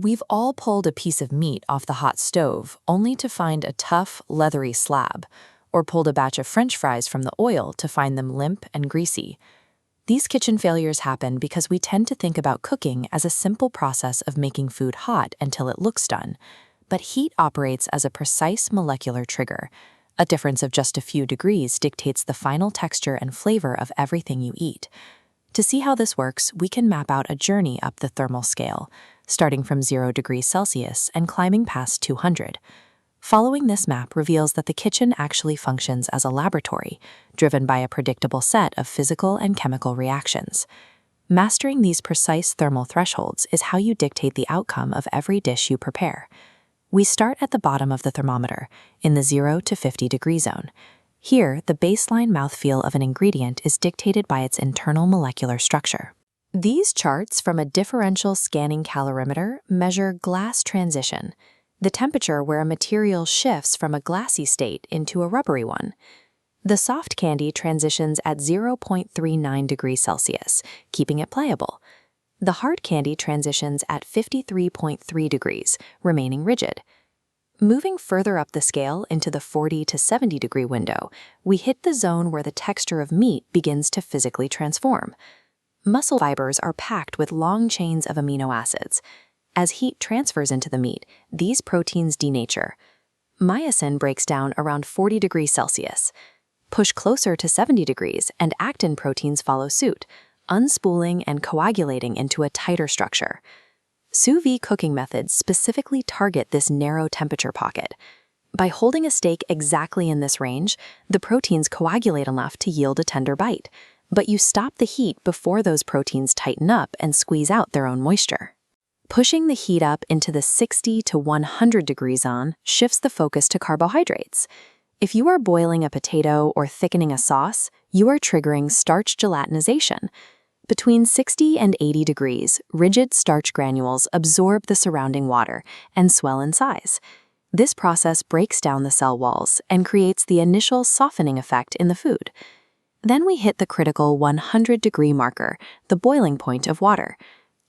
We've all pulled a piece of meat off the hot stove only to find a tough, leathery slab, or pulled a batch of French fries from the oil to find them limp and greasy. These kitchen failures happen because we tend to think about cooking as a simple process of making food hot until it looks done. But heat operates as a precise molecular trigger. A difference of just a few degrees dictates the final texture and flavor of everything you eat. To see how this works, we can map out a journey up the thermal scale, starting from 0 degrees Celsius and climbing past 200. Following this map reveals that the kitchen actually functions as a laboratory, driven by a predictable set of physical and chemical reactions. Mastering these precise thermal thresholds is how you dictate the outcome of every dish you prepare. We start at the bottom of the thermometer, in the 0 to 50 degree zone. Here, the baseline mouthfeel of an ingredient is dictated by its internal molecular structure. These charts from a differential scanning calorimeter measure glass transition, the temperature where a material shifts from a glassy state into a rubbery one. The soft candy transitions at 0.39 degrees Celsius, keeping it pliable. The hard candy transitions at 53.3 degrees, remaining rigid. Moving further up the scale into the 40 to 70 degree window, we hit the zone where the texture of meat begins to physically transform. Muscle fibers are packed with long chains of amino acids. As heat transfers into the meat, these proteins denature. Myosin breaks down around 40 degrees Celsius. Push closer to 70 degrees and actin proteins follow suit, unspooling and coagulating into a tighter structure. Sous vide cooking methods specifically target this narrow temperature pocket. By holding a steak exactly in this range, the proteins coagulate enough to yield a tender bite, but you stop the heat before those proteins tighten up and squeeze out their own moisture. Pushing the heat up into the 60 to 100 degree zone shifts the focus to carbohydrates. If you are boiling a potato or thickening a sauce, you are triggering starch gelatinization. Between 60 and 80 degrees, rigid starch granules absorb the surrounding water and swell in size. This process breaks down the cell walls and creates the initial softening effect in the food. Then we hit the critical 100-degree marker, the boiling point of water.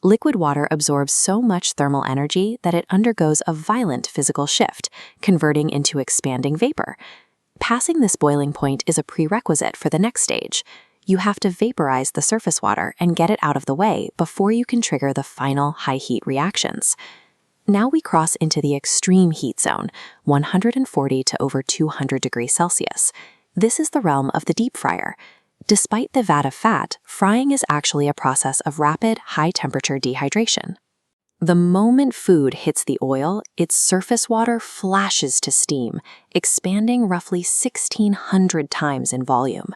Liquid water absorbs so much thermal energy that it undergoes a violent physical shift, converting into expanding vapor. Passing this boiling point is a prerequisite for the next stage. You have to vaporize the surface water and get it out of the way before you can trigger the final high-heat reactions. Now we cross into the extreme heat zone, 140 to over 200 degrees Celsius. This is the realm of the deep fryer. Despite the vat of fat, frying is actually a process of rapid, high-temperature dehydration. The moment food hits the oil, its surface water flashes to steam, expanding roughly 1,600 times in volume.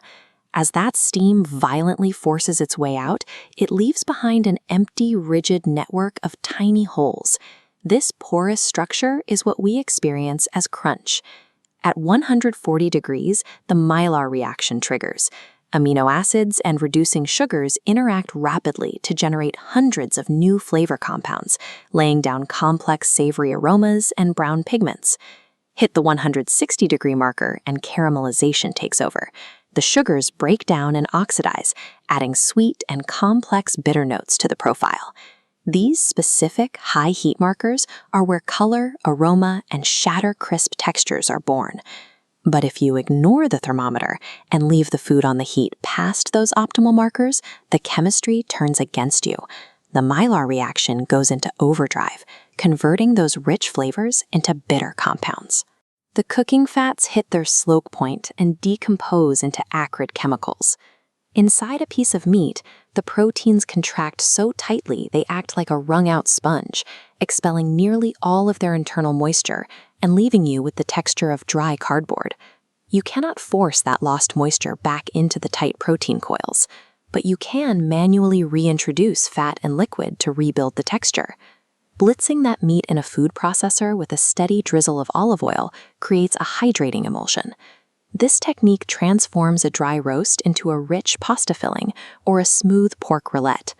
As that steam violently forces its way out, it leaves behind an empty, rigid network of tiny holes. This porous structure is what we experience as crunch. At 140 degrees, the Maillard reaction triggers. Amino acids and reducing sugars interact rapidly to generate hundreds of new flavor compounds, laying down complex savory aromas and brown pigments. Hit the 160-degree marker and caramelization takes over. The sugars break down and oxidize, adding sweet and complex bitter notes to the profile. These specific high heat markers are where color, aroma, and shatter-crisp textures are born. But if you ignore the thermometer and leave the food on the heat past those optimal markers, the chemistry turns against you. The Maillard reaction goes into overdrive, converting those rich flavors into bitter compounds. The cooking fats hit their slope point and decompose into acrid chemicals. Inside a piece of meat, the proteins contract so tightly they act like a wrung-out sponge, expelling nearly all of their internal moisture and leaving you with the texture of dry cardboard. You cannot force that lost moisture back into the tight protein coils, but you can manually reintroduce fat and liquid to rebuild the texture. Blitzing that meat in a food processor with a steady drizzle of olive oil creates a hydrating emulsion. This technique transforms a dry roast into a rich pasta filling or a smooth pork roulette.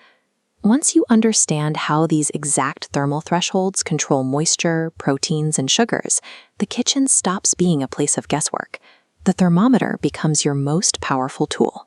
Once you understand how these exact thermal thresholds control moisture, proteins, and sugars, the kitchen stops being a place of guesswork. The thermometer becomes your most powerful tool.